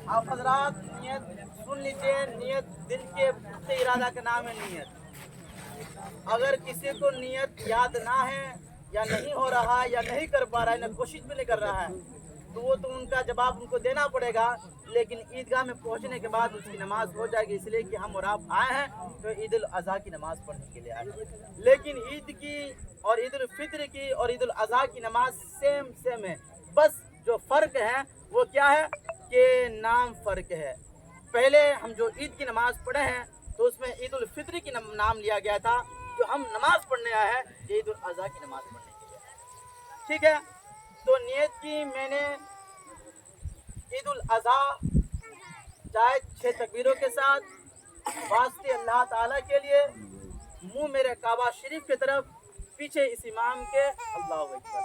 आप हजरात नियत सुन लीजिए। नियत दिल के पुख्ते इरादा का नाम है नियत। अगर किसी को नियत याद ना है या नहीं हो रहा है या नहीं कर पा रहा है, ना कोशिश भी नहीं कर रहा है, तो वो तो उनका जवाब उनको देना पड़ेगा। लेकिन ईदगाह में पहुंचने के बाद उसकी नमाज हो जाएगी, इसलिए कि हम और आप आए हैं तो ईद उल अजहा की नमाज पढ़ने के लिए आए हैं। लेकिन ईद की और ईद उल फित्र की और ईद उल अजहा की नमाज सेम है। बस जो फ़र्क है वो क्या है कि नाम फ़र्क है। पहले हम जो ईद की नमाज पढ़े हैं तो उसमें ईद उल फित्र की नाम लिया गया था। जो हम नमाज पढ़ने आए हैं ये ईद उल अजहा की नमाज पढ़ने के लिए। ठीक है, तो नियत की मैंने ईद उल अजहा चाहे 6 तकबीरों के साथ वास्ते अल्लाह ताला के लिए, मुंह मेरे काबा शरीफ की तरफ, पीछे इस इमाम के, अल्लाहु अकबर।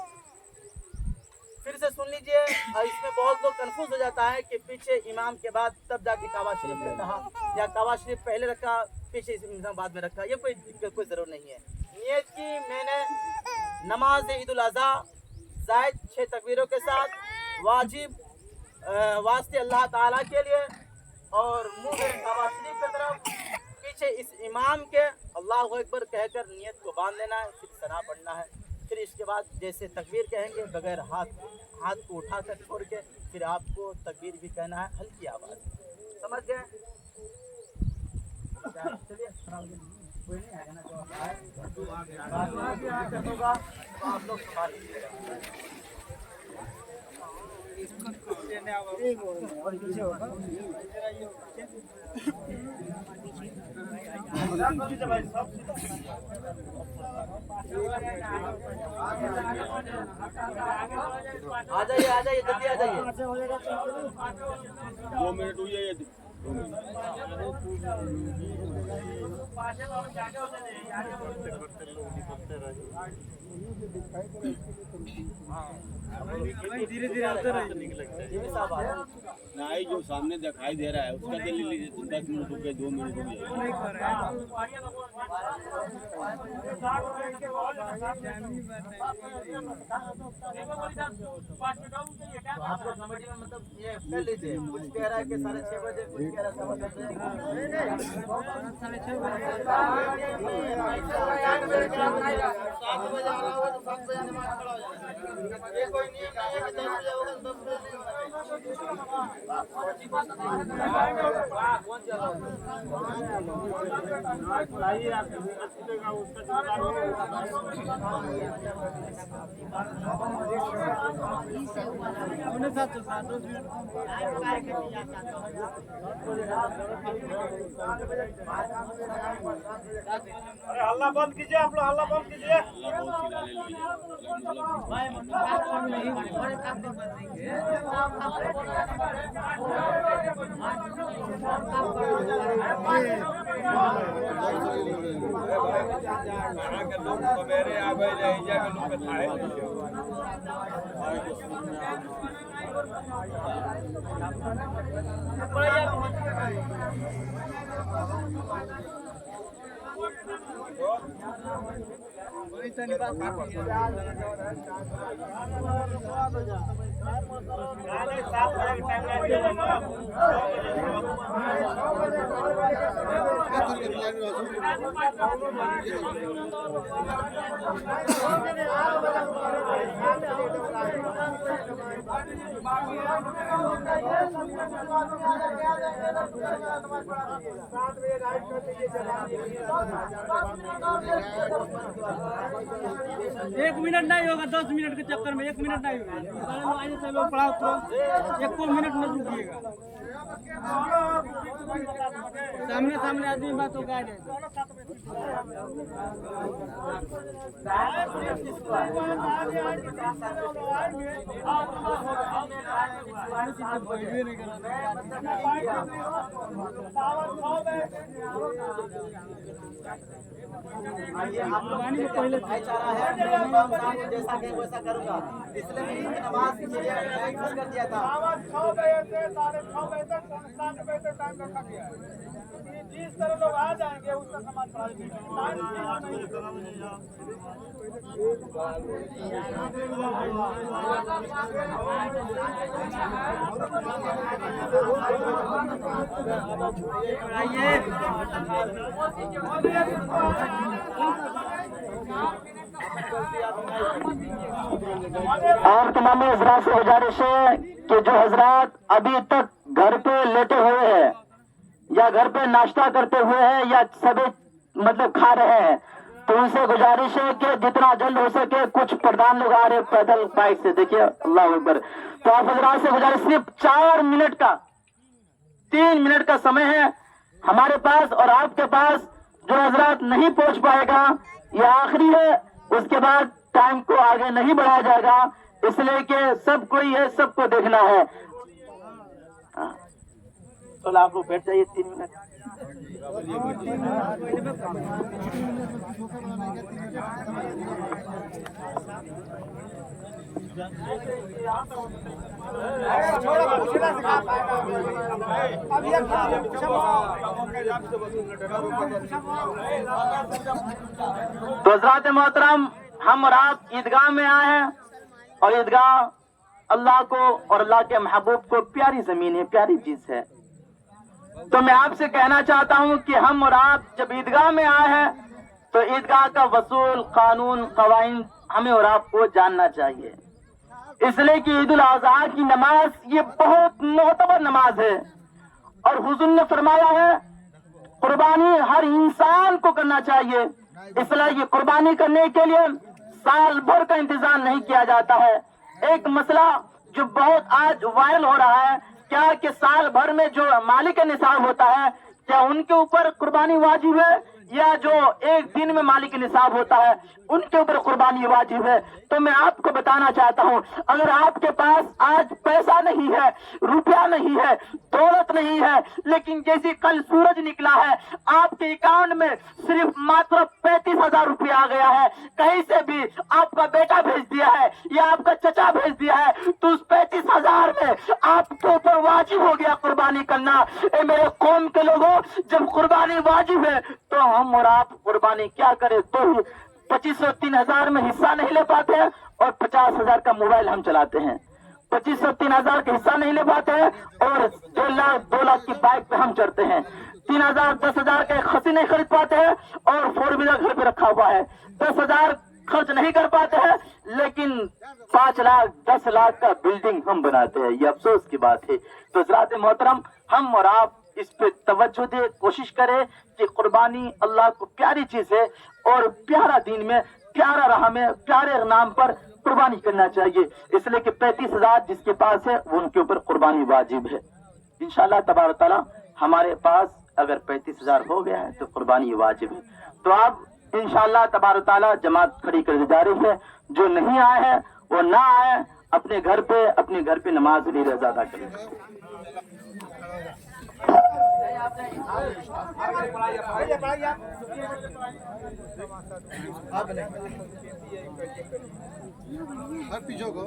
फिर से सुन लीजिए, इसमें बहुत लोग कंफ्यूज हो जाता है कि पीछे इमाम के बाद तब जाके काबा शरीफ ने कहा या काबा शरीफ पहले रखा पीछे इमाम बाद में रखा। ये कोई जरूरत नहीं है। नियत की मैंने नमाज ईद उल अजहा जायद 6 तकबीरों के साथ वाजिब वास्ते अल्लाह ताला के लिए और मुंह मेरे काबा शरीफ की तरफ, पीछे इस इमाम के, अल्लाहु अकबर कहकर नियत को बांध लेना है। फिर सना पढ़ना है। फिर इसके बाद जैसे तकबीर कहेंगे बगैर हाथ को उठाकर छोड़ के, फिर आपको तकबीर भी कहना है हल्की आवाज़। समझ गए? चलिए कोई नहीं आएगा ना, जो होगा तो आप लोग संभाल लीजिएगा। आ जाइए जल्दी आ जाइए। 2 मिनट हुई है। धीरे धीरे आते रहिए। नहीं, जो सामने दिखाई दे रहा है उसका दिल लीजिए। 10 मिनट हो गए, 2 मिनट हो गए। आप लोग कमेटी में मतलब ये कर लीजिए। कुछ कह रहा है कि 6:30 बजे, कुछ कह रहा है 7 बजे आ रहा होगा तो 7 बजे नमाज खड़ा हो जाएगा। ये कोई नहीं है कि 10 बजे होगा तो 10 बजे नहीं अरे हल्ला बंद कीजिए, आप लोग हल्ला बंद कीजिए। सवेरे आ गए एक मिनट नहीं होगा, 10 मिनट के चक्कर में 1 मिनट नहीं होगा। चलो पढ़ाओ तुरंत, 1 मिनट न रुकिएगा। सामने सामने आदमी बात हो गाइड पहले भाईचारा है। इमाम साहब को जैसा कहे वैसा करूंगा, इसलिए मैंने इनकी नमाज के लिए टाइम फिक्स कर दिया था। 6 बजे से 6:30 बजे तक 7 बजे तक टाइम रखा गया है। जिस तरह लोग आ जाएंगे उसका नमाज पढ़ा देंगे। और तमाम हजरात से गुजारिश है कि जो हजरात अभी तक घर पे लेटे हुए हैं या घर पे नाश्ता करते हुए हैं या सभी मतलब खा रहे हैं, तो उनसे गुजारिश है कि जितना जल्द हो सके, कुछ प्रधान लोग आ रहे पैदल बाइक से, देखिए अल्लाह अकबर। तो आप हजरात से गुजारिश, सिर्फ 4 मिनट का 3 मिनट का समय है हमारे पास और आपके पास। जो हजरात नहीं पहुंच पाएगा ये आखिरी है, उसके बाद टाइम को आगे नहीं बढ़ाया जाएगा, इसलिए कि सब कोई है, सबको देखना है। तो आप लोग बैठ जाइए 3 मिनट। तो हज़रात मोहतरम, हम और आप ईदगाह में आए हैं और ईदगाह अल्लाह को और अल्लाह के महबूब को प्यारी जमीन है, प्यारी चीज है। तो मैं आपसे कहना चाहता हूं कि हम और आप जब ईदगाह में आए हैं तो ईदगाह का वसूल, कानून, कवानीन हमें और आपको जानना चाहिए, इसलिए कि ईद उल अज़हा की नमाज ये बहुत मोतबर नमाज है और हुजूर ने फरमाया है कुर्बानी हर इंसान को करना चाहिए, इसलिए ये कुर्बानी करने के लिए साल भर का इंतजार नहीं किया जाता है। एक मसला जो बहुत आज वायरल हो रहा है, क्या कि साल भर में जो मालिक निसाब होता है, क्या उनके ऊपर कुर्बानी वाजिब है या जो एक दिन में मालिक निसाब होता है उनके ऊपर कुर्बानी वाजिब है? तो मैं आपको बताना चाहता हूं, अगर आपके पास आज पैसा नहीं है, रुपया नहीं है, दौलत नहीं है, लेकिन जैसे कल सूरज निकला है, आपके अकाउंट में सिर्फ मात्र 35,000 रुपया आ गया है, कहीं से भी आपका बेटा भेज दिया है या आपका चचा भेज दिया है, तो उस 35,000 में आपके ऊपर वाजिब हो गया कुर्बानी करना। ए मेरे कौम के लोगों, जब कुर्बानी वाजिब है तो हम और आप कुर्बानी क्या करें? तो 2500-3000 में हिस्सा नहीं ले पाते हैं और 50,000 का मोबाइल हम चलाते हैं, 2500-3000 का हिस्सा नहीं ले पाते हैं और 2 लाख की बाइक पे हम चढ़ते हैं, 3,000-10,000 का एक खसी नहीं खरीद पाते हैं और 4 व्हीलर घर पे रखा हुआ है, 10,000 खर्च नहीं कर पाते हैं, लेकिन 5 लाख 10 लाख का बिल्डिंग हम बनाते हैं। ये अफसोस की बात है। तो हज़रात मोहतरम, हम और आप इस पे तवज्जो दे, कोशिश करें कि कुर्बानी अल्लाह को प्यारी चीज है और प्यारा दीन में, प्यारा राह में, प्यारे नाम पर कुर्बानी करना चाहिए, इसलिए कि 35,000 जिसके पास है वो उनके ऊपर कुर्बानी वाजिब है। इंशाअल्लाह तबारक तआला हमारे पास अगर 35,000 हो गया है तो कुर्बानी वाजिब है। तो आप इंशाअल्लाह तबारक तआला जमात खड़ी कर दी जा रही है, जो नहीं आए हैं वो ना आए, अपने घर पे नमाज भी अदा करें। पीछे को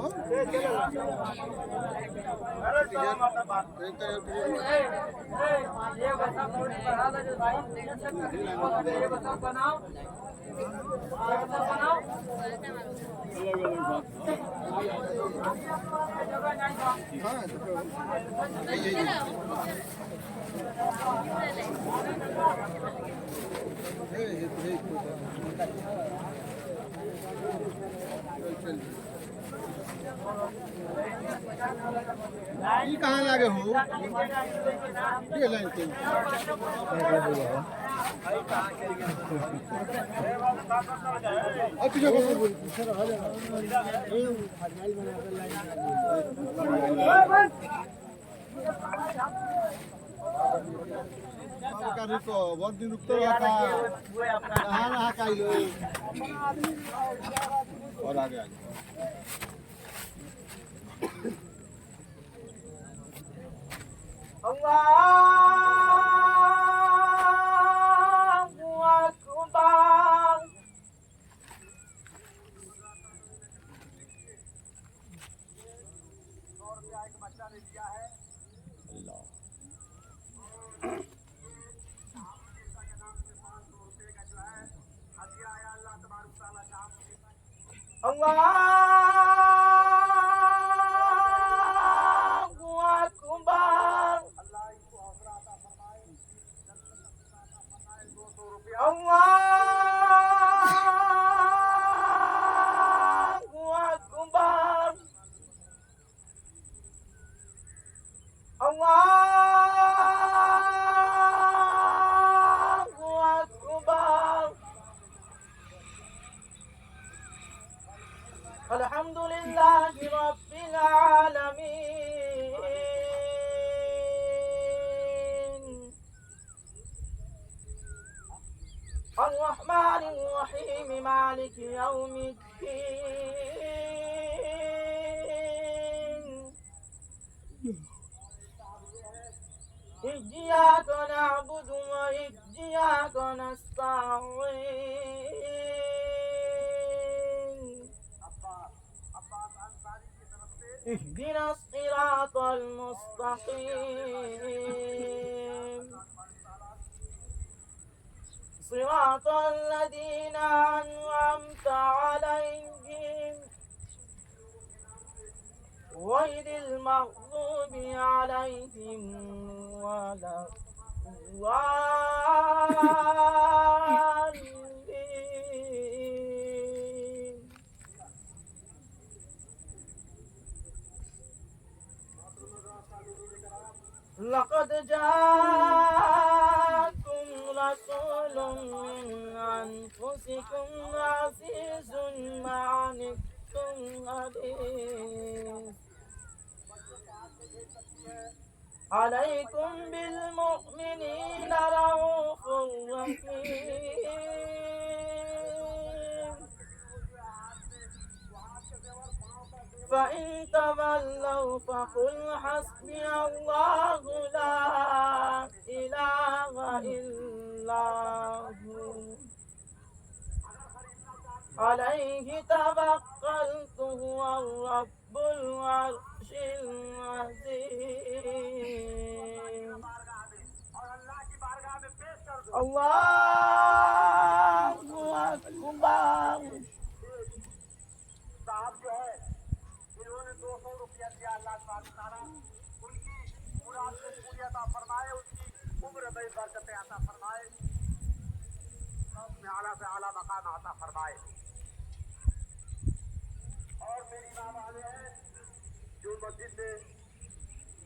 ये कहाँ लागे हो? ये लाइन पे पीछे को बहुत दिन रुकते रहा था और आगे एक बच्चा ने दिया है। अल्लाह के नाम से 500 रुपए का जो है हदिया आया। अल्लाह तबारक तआला काम अल्लाहु अकबर। अल्लाह इसको हौसला अता फरमाए, जन्नत अता फरमाए। 200 रुपया अल्लाहु अकबर। अल्लाहु अकबर। अल्हम्दुलिल्लाहि रब्बिल आलमीन अर्रहमानिर रहीम मालिकि यौमिद्दीन इय्याक नअबुदु व इय्याक नस्तईन इहदिना सिरातल मुस्तकीम सिरातल लज़ीना अनअमता अलैहिम गैरिल मग़ज़ूबि अलैहिम वलद्दाल्लीन। लक़द जाअकुम रसूलुम मिन अनफुसिकुम अज़ीज़ुन मा अनित्तुम हरीस अलैकुम बिल मुमिनीना रऊफ़ुर रहीम। फ़इन तवल्लव फ़क़ुल हस्बियल्लाहु ला इलाहा इल्ला हु अलैहि तवक्कलतु हुवा रब्बुल अर्शिल अज़ीम। और अल्लाह की बारगाह में पेश कर दो। अल्लाहु अकबर। साहब जो है इन्होंने 200 रुपया दिया। अल्लाह तबारक तआला उनकी मुराद को पूरी अता फरमाए, उनकी उम्र में बरकतें अता फरमाए, आला से आला मकाम अता फरमाए। और मेरी बात आगे है जो मस्जिद में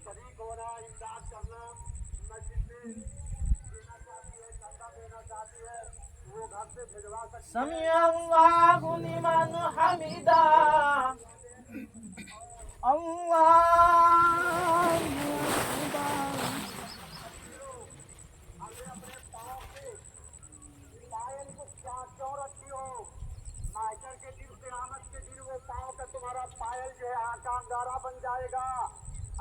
शरीक होना, इमदाद करना, मस्जिद में देना चाहती है, चंदा देना चाहती है, वो घर से भिजवा सकती है। समिअल्लाहु लिमन हमिदा। अल्लाहु अकबर। अपने पाँव से पायल को क्यों रखी हो? माइकर के दिन, क़यामत के दिन वो पाँव का तुम्हारा पायल जो है आँख का अंगारा बन जाएगा।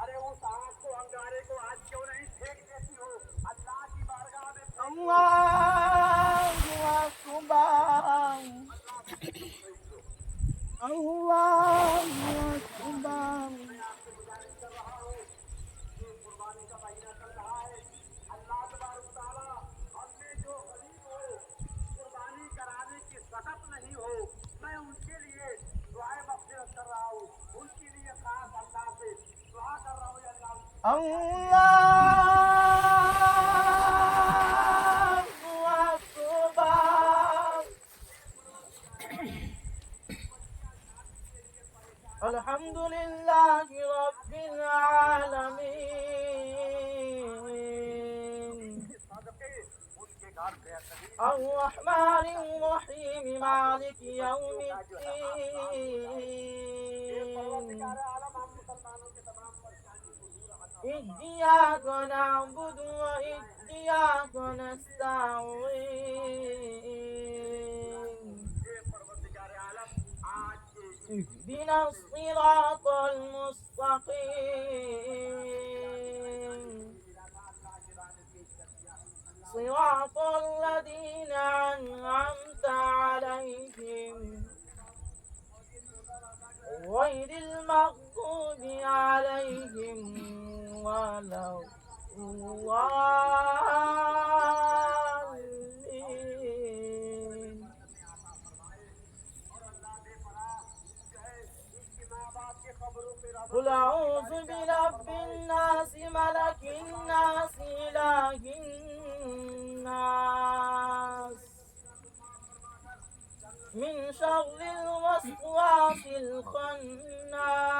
अरे उस आँख को, अंगारे को आज क्यों नहीं फेंक देती हो अल्लाह की बारगाह में? अल्लाहु अकबर। अल्लाहु अकबर। मैं आपसे गुजारिश कर रहा हूँ, ये कुर्बानी का महीना चल रहा है। अल्लाह तबारक तआला हमने जो गरीब हो, कुर्बानी कराने की सकत नहीं हो, मैं उनके लिए दुआए मग़फ़िरत कर रहा हूँ, उनके लिए खास अल्लाह से दुआ कर रहा हूँ। अल्लाहु अकबर। अल्हम्दुलिल्लाहि रब्बिल आलमीन उनके घर बेहतरीन अर्रहमानिर रहीम मालिकि यौमिद्दीन आलम हम मुसलमानों के तमाम परेशानियों को दूर हटाओ। इय्याक नअबुदु व इय्याक नस्तईन परवरदिगार आलम आज के इहदिना सिरातल मुस्तकीम सिरातल लज़ीना अनअमता अलैहिम غير المغضوب عليهم ولا الضالين قل أعوذ برب الناس ملك الناس إله الناس من شر الوسواس الخناس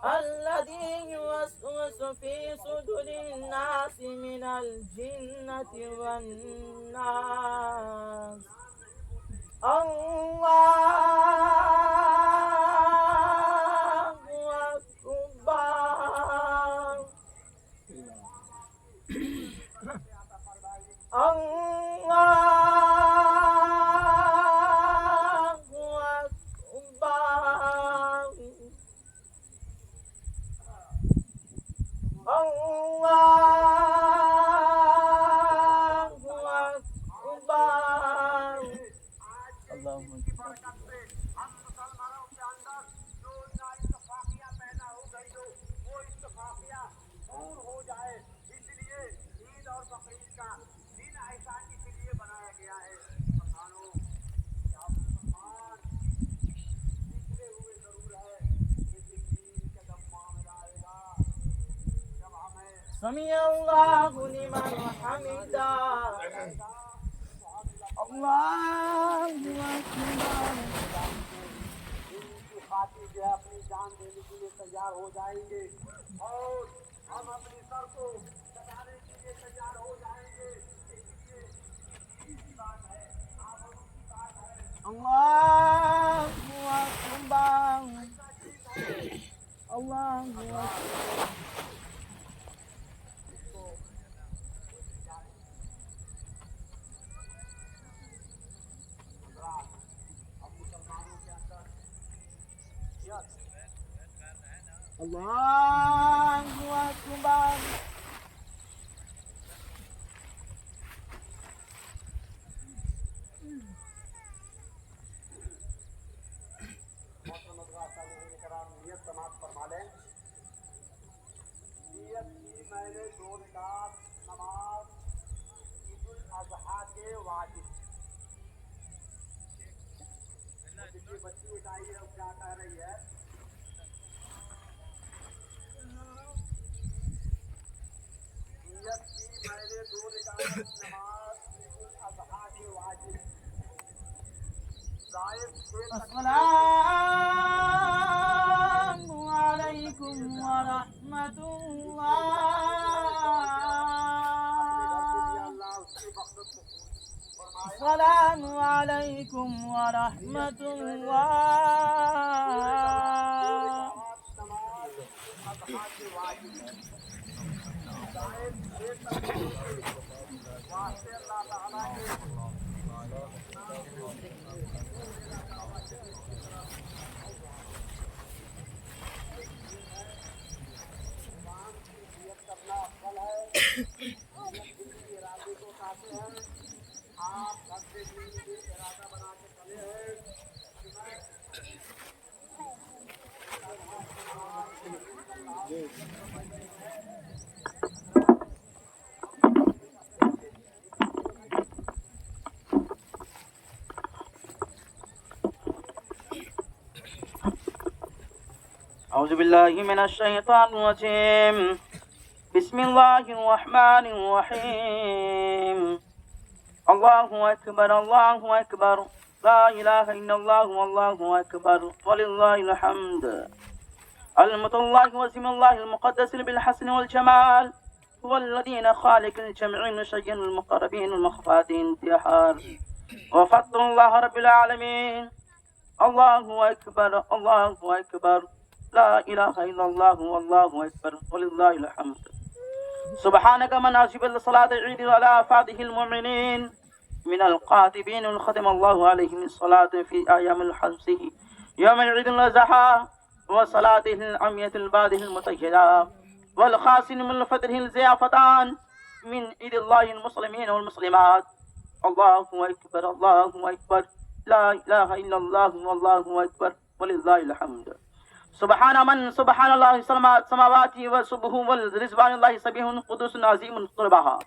الذي يوسوس في صدور الناس من الجنة والناس الله أكبر سمع الله لمن حمده الله أكبر इनकी खातिर जो है अपनी जान देने के लिए तैयार हो जाएंगे और हम अपनी सर को कटाने के लिए तैयार हो जाएंगे इसलिए इसकी बात है आप उनकी बात है الله أكبر الله أكبر الله أكبر नियत समाप्त फरमा लें नियत की मैंने 2 रकात नमाज ईद उल अजहा के वाजिब देखिए बच्ची एक आई है क्या कह रही है नियत की मैंने 2 रकात नमाज ईद उल अजहा के वाजिब जायद 6 السلام عليكم ورحمة الله السلام عليكم ورحمة الله इरादे को चाहते हैं आप घर से इरादा बना के चले हैं कि मैं أعوذ بالله من الشيطان الرجيم بسم الله الرحمن الرحيم الله أكبر الله أكبر لا إله إلا الله والله أكبر ولله الحمد علمة الله واسم الله المقدس بالحسن والجمال هو الذين خالق الجمع المشين المقربين المخفاتين انتحار وفضل الله رب العالمين الله أكبر الله أكبر لا إله إلا الله والله أكبر ولله الحمد سبحانك من أجب الصلاة عيد على أفاده المؤمنين من القاتبين الختم الله عليهم الصلاة في أيام الحمسه يوم العيد الأضحى وصلاته العمية الباده المتجلى والخاسن من فتره الزيافتان من عيد الله المسلمين والمسلمات الله أكبر الله أكبر ला इलाहा इल्लल्लाह वल्लाहु अकबर वलिल्लाहिल हम्द। सुबहान मन सुबहानल्लाहि समावाति व सुबहु वल रिज़वानुल्लाहि सबिहुन कुदुसन अज़ीमुन क़ुरबहा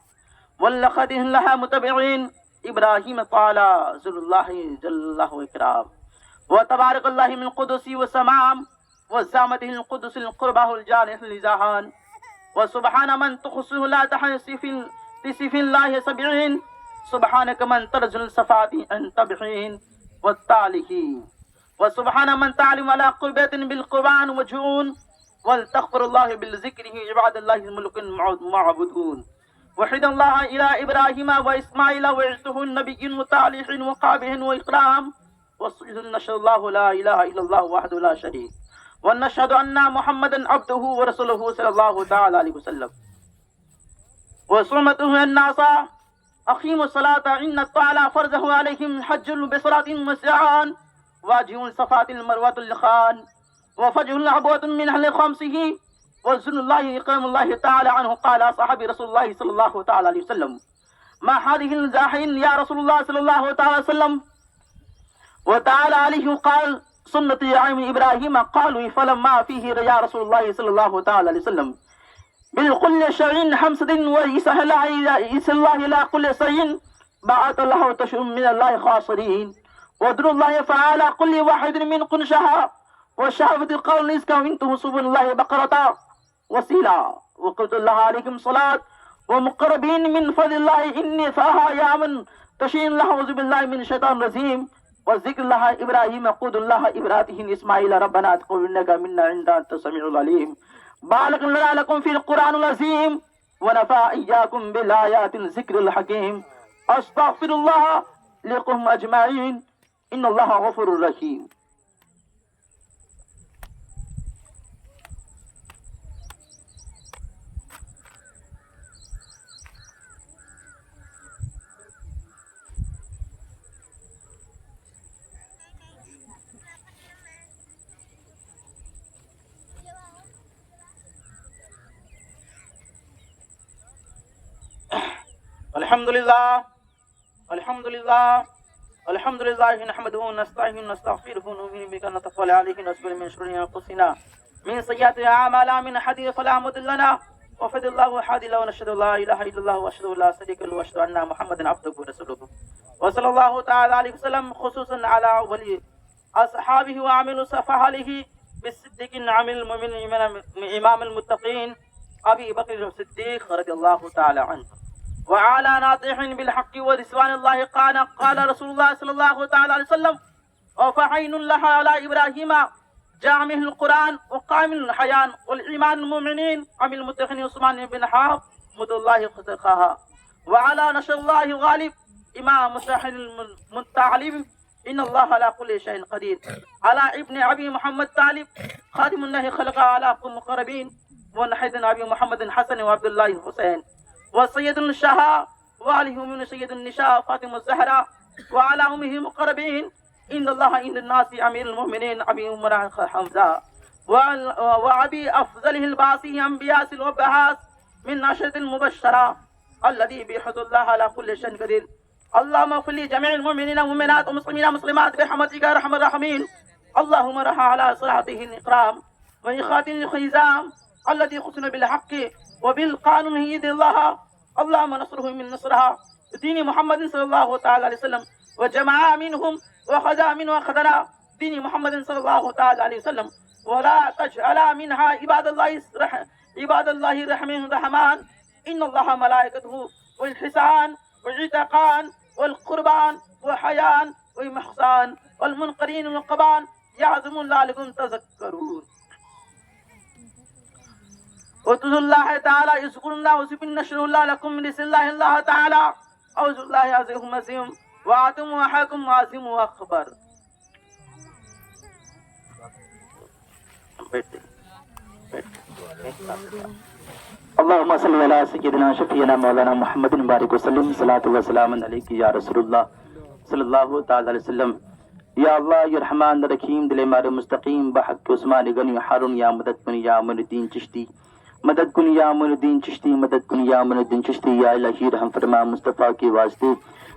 वल लखदिल्लाह मुतबिईन इब्राहीम ताला ज़ुल्लाहि जल्लल्लाहु इकराम व तबारकल्लाहि मिन कुदुसी व समाम व ज़ामतिल कुदुसिल क़ुरबाहुल जानिहुल ज़हान व सुबहान मन तुखसुहु ला तहसिफिल तिसिफिल्लाहि सबिईन सुबहानक मन तरजुल सफाती अन तबहीन व तालिहीन व सुबहान मन तालिम अला क़ुर्बतिन बिल क़ुरबान व जून वल तग़फ़िरुल्लाह बिल ज़िक्रिही इबादुल्लाहि मुल्कुन मअबूदून वहिदल्लाह इला इब्राहीम व इस्माईल व इस्तुहुन नबिय्युन व तालिहीन व क़ाबिहीन व इकराम व नशअल्लाहु ला इलाहा इल्लल्लाह वहदहु ला शरीक व नशहदु अन्ना मुहम्मदन अब्दुहु व रसूलुहु सल्लल्लाहु तआला अलैहि वसल्लम व सुन्नतुहु अन्नासा अक़ीमु सलाता इन्ना तआला फ़रज़हु अलैहिम हज्जुल बिसरातिन व सिआन वाजिहुल सफ़ातिल मरवातुल खान व फजहुल अबवातुन मिन अहलि ख़म्सिही व ज़ुल्लुल्लाहि इक़रामुल्लाहि तआला अन्हु क़ाला सहाबी रसूलुल्लाहि सल्लल्लाहु तआला अलैहि वसल्लम मा हादिहिल ज़ाहिन या रसूलुल्लाह सल्लल्लाहु तआला अलैहि वसल्लम व तआला अलैहि क़ाल सुन्नती इब्राहीम क़ालू फलम्मा फ़ीही या रसूलुल्लाह सल्लल्लाहु तआला अलैहि वसल्लम बिलकुल्ल शैइन हमसदिन व इसल्लाहि ला कुल्ल शैइन बअत अल्लाहु तशुम मिनल्लाहि ख़ासिरीन वदरुल्लाहि फ़अला कुल्li वाहिदिन मिनकुम शहा व शहावत क़ौल इसका विंतु सुबुल्लाहि बक़रता वसीला व क़ुल्तुल्लाह अलैकुम सलात व मुक़र्रबीन मिन फ़ज़लिल्लाहि इन्नी फ़ाहा यामन तशीन लहुज़ु बिल्लाहि मिन शैतान रजीम व ज़िक्रुल्लाह इब्राहीम क़ुदुल्लाह इब्रातीहिन इस्माईल रब्बना तक़ब्बल मिन्ना मिन्ना इंता अंतस समीउल अलीम बालक लना लकुम फ़िल क़ुरआनिल अज़ीम व नफ़ा इय्याकुम बिल आयातिल ज़िक्रिल हकीम अस्तग़फिरुल्लाह लकुम अजमाइन इन्नल्लाह गफ़ूरुर रहीम। अल्हम्दुलिल्लाह अल्हम्दुलिल्लाह अल्हम्दुलिल्लाह नहमदुहु व नस्तईनुहु व नस्तगफिरुहु व नु'मिनु बिही व नतवक्कलु अलैहि व नस्बिरु मिन शुरूरि अंफुसिना मिन सय्यिआति अअमालिना मिन यहदिहि फला मुदिल्ल लहु व फ़ज़लुल्लाहु हादिना व नशहदु ला इलाहा इल्लल्लाह व अशहदु ला शरीका लहु व अशहदु अन्ना मुहम्मदन अब्दुहु व रसूलुहु व सल्लल्लाहु तआला अलैहि वसल्लम खुसूसन अला वली अस्हाबिही व आमिलु सफ़ालिही बिस्सिद्दीक़िन आमिल मुमिनीन इमामुल मुत्तक़ीन अबी बकर सिद्दीक़ रज़ियल्लाहु तआला अन्हु व अला नातिहिन बिल हक़्क़ि व रिज़वानिल्लाहि क़ाल रसूलुल्लाह सल्लल्लाहु तआला अलैहि वसल्लम व फ़अइनुल्लाह अला इब्राहीम जामिउल क़ुरआन व कामिलुल हयान वल ईमानुल मुमिनीन अमिल मुत्तक़ीन उस्मान बिन हाफ़ मुदुल्लाहि ख़ुज़ख़ाहा व अला नशरुल्लाहि गालिब इमाम मुस्ताहिल मुत्तालिम इन्नल्लाह अला कुल्लि शैइन क़दीर अला इब्न अबी मुहम्मद तालिब ख़ादिमुल्लाहि ख़लक़ा अला मुक़र्रबीन व नहदन अबी मुहम्मद हसन व अब्दुल्लाह हुसैन व सय्यदुल शहा व अलैहि मिन सय्यदुन निसा फ़ातिमा ज़हरा व अला उम्मिही मुक़र्रबीन इन्नल्लाह इन्नासी अमीरुल मुमिनीन अबी उमर हमज़ा व अबी अफ़ज़लिल बासी अंबियासिल वब्बास मिन नशरतिल मुबश्शरा अल्लज़ी बिहदुल्लाह अला कुल्लि शैइन क़दीर अल्लाहुम्मा इग़फ़िर लि जमीइल मुमिनीना व मुमिनात व मुस्लिमीना व मुस्लिमात बिरहमतिका या अरहमर राहिमीन अल्लाहुम्मा रहा अला सलातिहिल इकराम व इख़ातिल ख़िज़ाम अल्लज़ी खुसिना बिल हक़्क़ि व बिल क़ानून हिदल्लाह अल्लाहुम्मा नस्रुहु मिन नस्रहा दीन मुहम्मद सल्लल्लाहु तआला अलैहि वसल्लम व जमाअ मिनहुम व खज़ा मिन व खदरा दीन मुहम्मद सल्लल्लाहु तआला अलैहि वसल्लम व ला तजअला मिनहा इबादल्लाहि रहमान इन्नल्लाह मलाइकतहु वल हिसान व इतकान वल क़ुरबान व हयान व महसान वल मुनकरीन व क़बान याज़ुमु लअल्लकुम तज़क्करून वतुल्लाह ताला यज़कुरुल्लाह व युबश्शिरुल्लाह लकुम बिलिल्लाह ताला औजुल्लाह अज़ीम अज़ीम व आतुम व हकुम अज़ीम व अकबर। अल्लाहुम्मा सल्लि अला सय्यिदिना शफ़ीना मौलाना मुहम्मदिन बारिक वसल्लम सलातु व सलामुन अलैका या रसूलुल्लाह सल्लल्लाहु तआला अलैहि वसल्लम। या अल्लाह या रहमान रहीम दिल मार मुस्तकीम बहक़ उस्मान गनी हारून या मदद कुन या मुनुद्दीन चिश्ती मदद कुन या मुनुद्दीन चिश्ती मदद कुन या मुनुद्दीन चिश्ती या इलाही रहम फरमा मुस्तफ़ा के वास्ते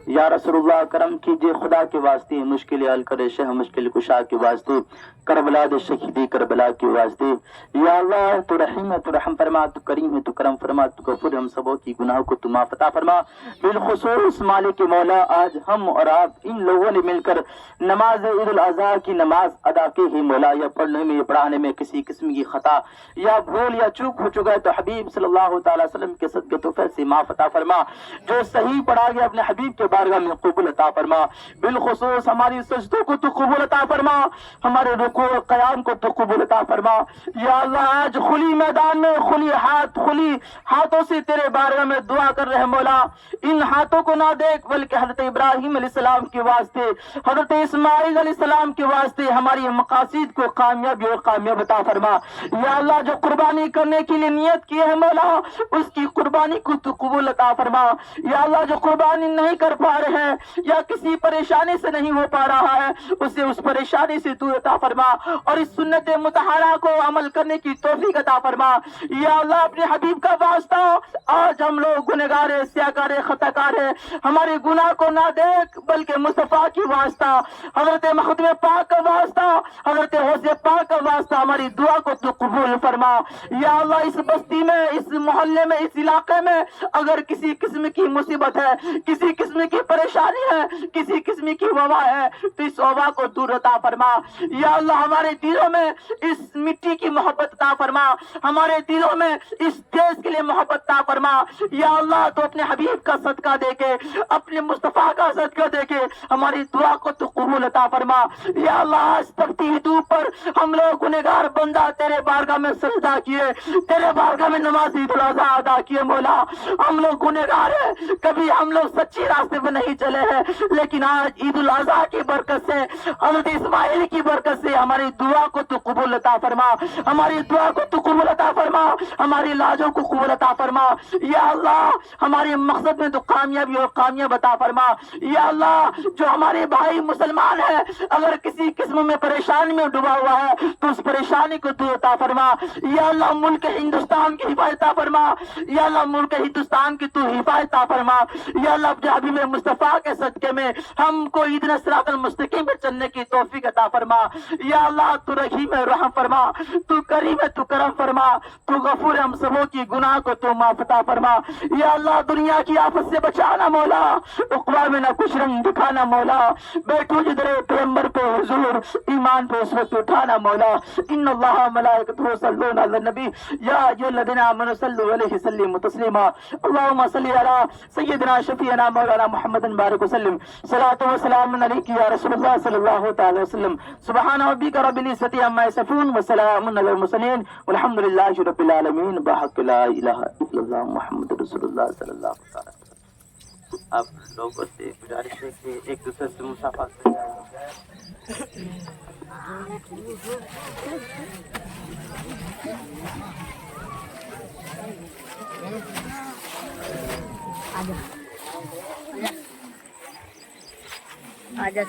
या रसूलुल्लाह करम कीजिए खुदा के वास्ते, मुश्किल हल करे शह मुश्किल कुशा के वास्ते, करबला दे शहीदी करबला के वास्ते। या अल्लाह तू रहीम है, तू रहम फरमा, तू करीम है, तू करम फरमा, तू गफूर, हम सबों की गुनाहों को तू माफ अता फरमा। बिलखुसूस मालिक मौला, आज हम और आप इन लोगों ने मिलकर नमाज ईद उल अज़हा की नमाज अदा की ही मौला, या पढ़ने में या पढ़ाने में किसी किस्म की खता या भूल या चूक हो चुका है तो हबीब सल्लल्लाहु तआला वसल्लम के सदक़े तौफीक से माफ अता फरमा। जो सही पढ़ा गया अपने हबीब के बारगाह में कबूल अता फरमा। बिलखुसूस हमारी सजदों को तू कबूल अता फरमा, हमारे रुकू और क़याम को तू कबूल अता फरमा। या अल्लाह आज खुली मैदान में खुली हाथों से तेरे बारगाह में दुआ कर रहे हैं मौला, इन हाथों को ना देख बल्कि हजरत इब्राहिम अलैहिस्सलाम के वास्ते, हजरत इस्माइल अलैहिस्सलाम के वास्ते हमारी मकासद को कामयाबी और कामयाब अता फरमा। या अल्लाह जो कुर्बानी करने के लिए नियत किए है मौला, उसकी कुर्बानी को तू कबूल अता फरमा। या अल्लाह जो कुर्बानी नहीं कर पा रहे हैं या किसी परेशानी से नहीं हो पा रहा है, उसे उस परेशानी से दूर अता फरमा और इस सुन्नत मुतहरा को अमल करने की तौफीक अता फरमा। या अल्लाह अपने हबीब का वास्ता, आज हम लोग गुनहगार है, स्याहकार है, खताकार है, हमारे गुनाह को ना देख बल्कि मुस्तफा की वास्ता, हजरत महदूम पाक का वास्ता, हजरत हौसे पाक का वास्ता हमारी दुआ को तू कबूल फरमा। या अल्लाह इस बस्ती में, इस मोहल्ले में, इस इलाके में अगर किसी किस्म की मुसीबत है, किसी किस्म की परेशानी है, किसी किस्म की वबा है तो इस वबा को दूर अता फरमा। या अल्लाह हमारे दिलों में इस मिट्टी की मोहब्बत अता फरमा, हमारे दिलों में इस देश के लिए मोहब्बत अता फरमा। या अल्लाह तो अपने हबीब का सदका देके, अपने मुस्तफा का सदका देके हमारी दुआ को तो कबूल अता फरमा। या अल्लाह आज तपती हुई धूप पर हम लोग गुनहगार बंदा तेरे बारगाह में सजदा किए, तेरे बारगाह में नमाज ईद उल अज़हा अदा किए मौला। हम लोग गुनहगार है, कभी हम लोग सच्ची रास्ते पे नहीं चले हैं, लेकिन आज ईद उल अज़हा की बरकत से, हज़रत इस्माइल की बरकत से हमारी दुआ को तू कबूल अता फरमा, हमारी दुआ को तू कबूल अता फरमा, हमारी लाजों को कबूल अता फरमा। या अल्लाह हमारे मकसद में तो कामयाबी और कामयाब अता फरमा। या अल्लाह जो हमारे भाई मुसलमान है अगर किसी किस्म में परेशानी में डूबा हुआ है तो उस परेशानी को दूर अता फरमा। या अल्लाह मुल्क हिंदुस्तान की हिफाजत फरमा। या अल्लाह मुल्क हिंदुस्तान की तू हिफाजत फरमा। या अल्लाह अपने हबीब मुस्तफा के सदके में हमको इहदिना सिरातल मुस्तकीम पर चलने की तौफीक अता फरमा। या अल्लाह तू रहीम है, रहम फरमा, तू करीम है, तू करम फरमा, तू गफूर है, हम सबों की गुनाह को तू माफ अता फरमा। या अल्लाह दुनिया की आफत से बचाना मौला, उक़बा में ना कुछ रंग दिखाना मौला, बैठो जिधरे पैगंबर पे हुजूर ईमान पे उस वक्त उठाना मौला। इन्नल्लाह मलाइकतुहु यसल्लूना अलन नबी या अय्युहल्लज़ीना आमनू सल्लु अलैहि वसल्लिमु तस्लीमा। अल्लाहुम्मा सल्लि अला सय्यिदिना शफीअना मौलाना मुहम्मदिन बारिक वसल्लिम। सलातु व सलाम अलैका या रसूलुल्लाह सल्लल्लाहु तआला वसल्लम। सुब्हान रब्बिका रब्बिल इज्जति अम्मा यसिफून व सलामुन अलल मुरसलीन वल्हम्दुलिल्लाहि रब्बिल आलमीन। बहक ला इलाहा इल्लल्लाह मुहम्मदुर रसूलुल्लाह सल्लल्लाहु अलैहि वसल्लम। आप लोगों से गुजारिश है कि एक दूसरे से मुसाफा करें। आजा